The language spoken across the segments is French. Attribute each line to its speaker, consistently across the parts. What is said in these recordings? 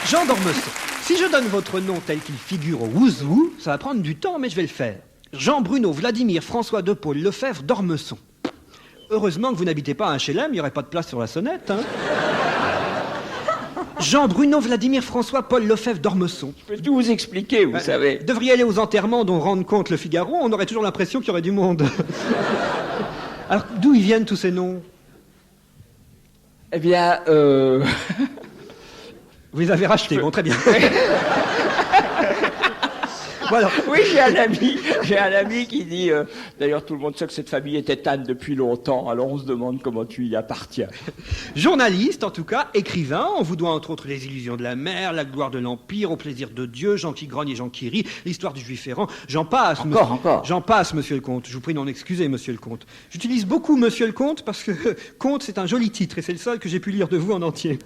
Speaker 1: Jean d'Ormesson. Si je donne votre nom tel qu'il figure au Wouzou, ça va prendre du temps, mais je vais le faire. Jean Bruno Vladimir François de Paul Lefebvre d'Ormesson. Heureusement que vous n'habitez pas à un HLM, il n'y aurait pas de place sur la sonnette, hein. Jean Bruno Vladimir François Paul Lefebvre d'Ormesson.
Speaker 2: Je peux tout vous expliquer, vous savez.
Speaker 1: Devriez aller aux enterrements dont rende compte le Figaro, on aurait toujours l'impression qu'il y aurait du monde. Alors, d'où ils viennent tous ces noms?
Speaker 2: Eh bien,
Speaker 1: Vous les avez rachetés, bon, très bien. Voilà.
Speaker 2: Oui, j'ai un ami qui dit, d'ailleurs tout le monde sait que cette famille était Anne depuis longtemps, alors on se demande comment tu y appartiens.
Speaker 1: Journaliste, en tout cas, écrivain, on vous doit entre autres les illusions de la mer, la gloire de l'Empire, au plaisir de Dieu, Jean qui grogne et Jean qui rit, l'histoire du juif errant, j'en passe.
Speaker 2: Encore.
Speaker 1: J'en passe, monsieur le comte, je vous prie d'en excuser, monsieur le comte. J'utilise beaucoup monsieur le comte parce que comte c'est un joli titre et c'est le seul que j'ai pu lire de vous en entier.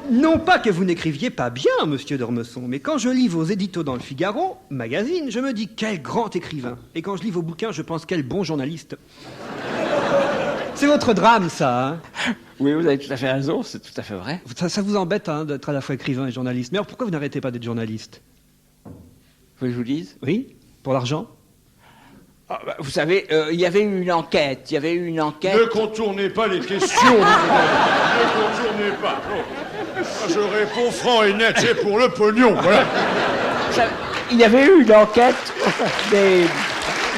Speaker 1: Non pas que vous n'écriviez pas bien, monsieur d'Ormesson, mais quand je lis vos éditos dans le Figaro, magazine, je me dis quel grand écrivain. Et quand je lis vos bouquins, je pense quel bon journaliste. C'est votre drame, ça, hein?
Speaker 2: Oui, vous avez tout à fait raison, c'est tout à fait vrai.
Speaker 1: Ça vous embête, hein, d'être à la fois écrivain et journaliste. Mais alors pourquoi vous n'arrêtez pas d'être journaliste?
Speaker 2: Vous voulez que je vous dise?
Speaker 1: Oui? Pour l'argent?
Speaker 2: Vous savez, il y avait eu une enquête.
Speaker 3: Ne contournez pas les questions. Ne contournez pas. Oh. Je réponds franc et net, c'est pour le pognon, voilà.
Speaker 2: Il y avait eu une enquête des...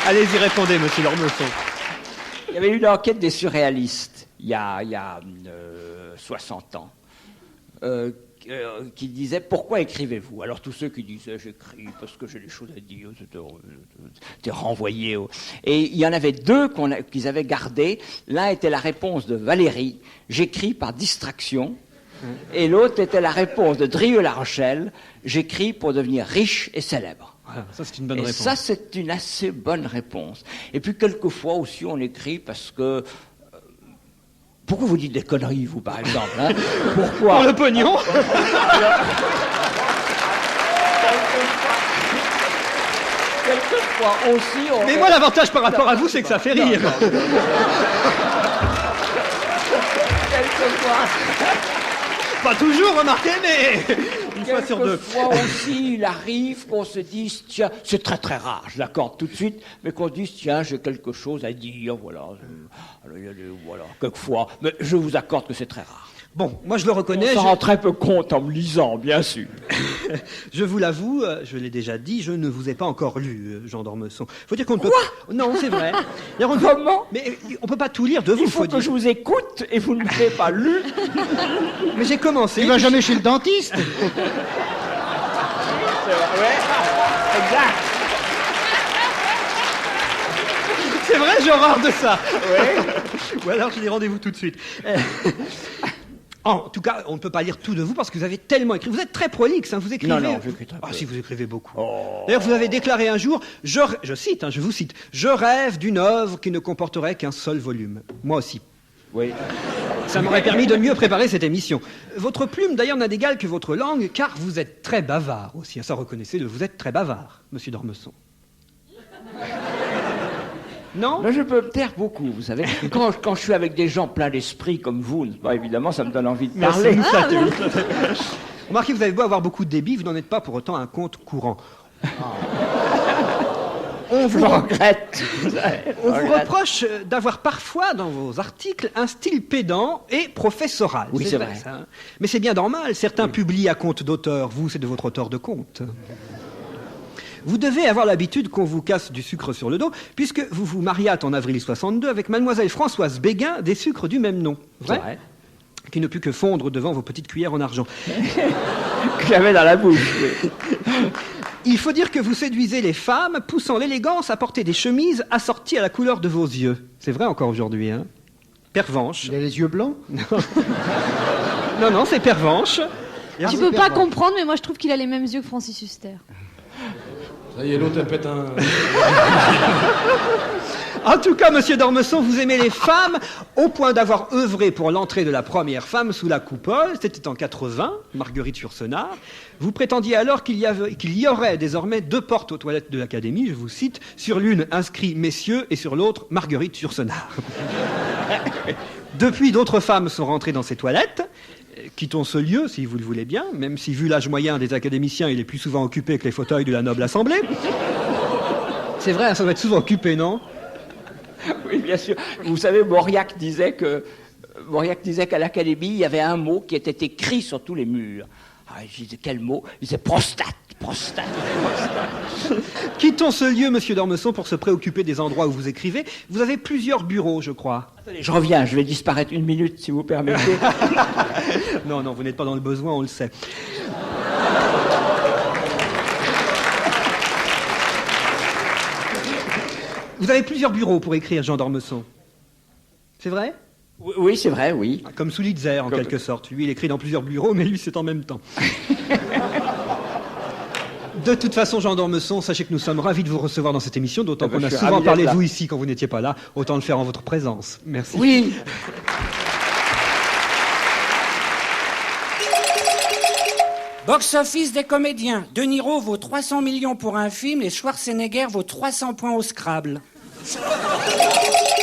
Speaker 1: Allez-y, répondez, monsieur d'Ormesson.
Speaker 2: Il y avait eu une enquête des surréalistes, il y a 60 ans, qui disait « Pourquoi écrivez-vous » Alors tous ceux qui disaient « J'écris parce que j'ai des choses à dire », c'était renvoyé. Et il y en avait deux qu'ils avaient gardés. L'un était la réponse de Valérie « J'écris par distraction ». Et l'autre était la réponse de Drieux-La Rochelle « J'écris pour devenir riche et célèbre ».
Speaker 1: Voilà, ça c'est une bonne réponse.
Speaker 2: Ça c'est une assez bonne réponse. Et puis quelquefois aussi on écrit parce que... Pourquoi vous dites des conneries, vous, par exemple, hein? Pourquoi?
Speaker 1: Pour le pognon.
Speaker 2: Quelquefois aussi...
Speaker 1: Mais moi, l'avantage par rapport à vous, c'est que ça fait rire.
Speaker 2: Quelquefois...
Speaker 1: Pas toujours, remarquez, mais... Une fois sur deux.
Speaker 2: Quelquefois aussi, il arrive qu'on se dise, tiens, c'est très très rare, je l'accorde tout de suite, mais qu'on se dise, tiens, j'ai quelque chose à dire, voilà. Alors, il y a voilà, quelquefois, mais je vous accorde que c'est très rare.
Speaker 1: Bon, moi je le reconnais.
Speaker 2: On s'en rend très peu compte en me lisant, bien sûr.
Speaker 1: Je vous l'avoue, je l'ai déjà dit, je ne vous ai pas encore lu, Jean d'Ormesson. Faut dire qu'on ne peut...
Speaker 2: Quoi?
Speaker 1: Non, c'est vrai.
Speaker 2: Comment?
Speaker 1: Mais on peut pas tout lire de vous,
Speaker 2: Il faut que
Speaker 1: dire.
Speaker 2: je vous écoute et vous ne m'avez pas lu.
Speaker 1: Mais j'ai commencé.
Speaker 4: Il va jamais chez le dentiste.
Speaker 2: Ouais, exact.
Speaker 1: C'est vrai, j'ai horreur de ça.
Speaker 2: Ouais.
Speaker 1: Ou alors j'ai des rendez-vous tout de suite. En tout cas, on ne peut pas lire tout de vous parce que vous avez tellement écrit. Vous êtes très prolixe, hein, vous écrivez...
Speaker 2: Non, j'écris très peu.
Speaker 1: Ah si, vous écrivez beaucoup.
Speaker 2: Oh.
Speaker 1: D'ailleurs, vous avez déclaré un jour, je cite, hein, je vous cite, « Je rêve d'une œuvre qui ne comporterait qu'un seul volume. » Moi aussi.
Speaker 2: Oui.
Speaker 1: Ça m'aurait permis de mieux préparer cette émission. Votre plume, d'ailleurs, n'a d'égal que votre langue, car vous êtes très bavard aussi. Ça, reconnaissez-le, vous êtes très bavard, monsieur d'Ormesson. Non?
Speaker 2: Mais je peux me taire beaucoup, vous savez. Quand je suis avec des gens pleins d'esprit comme vous, bah, évidemment, ça me donne envie de parler.
Speaker 1: Remarquez, vous avez beau avoir beaucoup de débit, vous n'en êtes pas pour autant un conte courant. On vous
Speaker 2: regrette.
Speaker 1: On vous reproche d'avoir parfois, dans vos articles, un style pédant et professoral.
Speaker 2: Oui, c'est vrai.
Speaker 1: Ça, hein. Mais c'est bien normal, certains publient à compte d'auteur. Vous, c'est de votre auteur de compte. Vous devez avoir l'habitude qu'on vous casse du sucre sur le dos, puisque vous vous mariâtes en avril 62 avec mademoiselle Françoise Béguin des sucres du même nom. Vrai? Qui ne put que fondre devant vos petites cuillères en argent.
Speaker 2: Que j'avais dans la bouche. Oui.
Speaker 1: Il faut dire que vous séduisez les femmes, poussant l'élégance à porter des chemises assorties à la couleur de vos yeux. C'est vrai encore aujourd'hui, hein? Pervenche.
Speaker 4: Il a les yeux blancs?
Speaker 1: Non, c'est Pervenche.
Speaker 5: Tu peux pas comprendre, mais moi je trouve qu'il a les mêmes yeux que Francis Huster.
Speaker 3: Ça y est, l'autre, elle pète un...
Speaker 1: En tout cas, monsieur d'Ormesson, vous aimez les femmes au point d'avoir œuvré pour l'entrée de la première femme sous la coupole. C'était en 80, Marguerite Yourcenar. Vous prétendiez alors qu'il y aurait désormais 2 portes aux toilettes de l'Académie, je vous cite, sur l'une inscrit messieurs et sur l'autre Marguerite Yourcenar. Depuis, d'autres femmes sont rentrées dans ces toilettes. Quittons ce lieu, si vous le voulez bien, même si, vu l'âge moyen des académiciens, il est plus souvent occupé que les fauteuils de la noble assemblée. C'est vrai, ça doit être souvent occupé, non?
Speaker 2: Oui, bien sûr. Vous savez, Mauriac disait qu'à l'Académie, il y avait un mot qui était écrit sur tous les murs. Ah, je disais, quel mot? Il disait prostate, prostate, prostate.
Speaker 1: Quittons ce lieu, monsieur d'Ormesson, pour se préoccuper des endroits où vous écrivez. Vous avez plusieurs bureaux, je crois.
Speaker 2: Attendez, je reviens, je vais disparaître une minute, si vous permettez.
Speaker 1: Non, vous n'êtes pas dans le besoin, on le sait. Vous avez plusieurs bureaux pour écrire, Jean d'Ormesson. C'est vrai?
Speaker 2: Oui, c'est vrai, oui.
Speaker 1: Comme Sulitzer, en quelque sorte. Lui, il écrit dans plusieurs bureaux, mais lui, c'est en même temps. De toute façon, Jean d'Ormesson, sachez que nous sommes ravis de vous recevoir dans cette émission, d'autant qu'on a souvent parlé de vous ici quand vous n'étiez pas là. Autant le faire en votre présence. Merci.
Speaker 2: Oui.
Speaker 4: Box-office des comédiens. De Niro vaut 300 millions pour un film et Schwarzenegger vaut 300 points au Scrabble.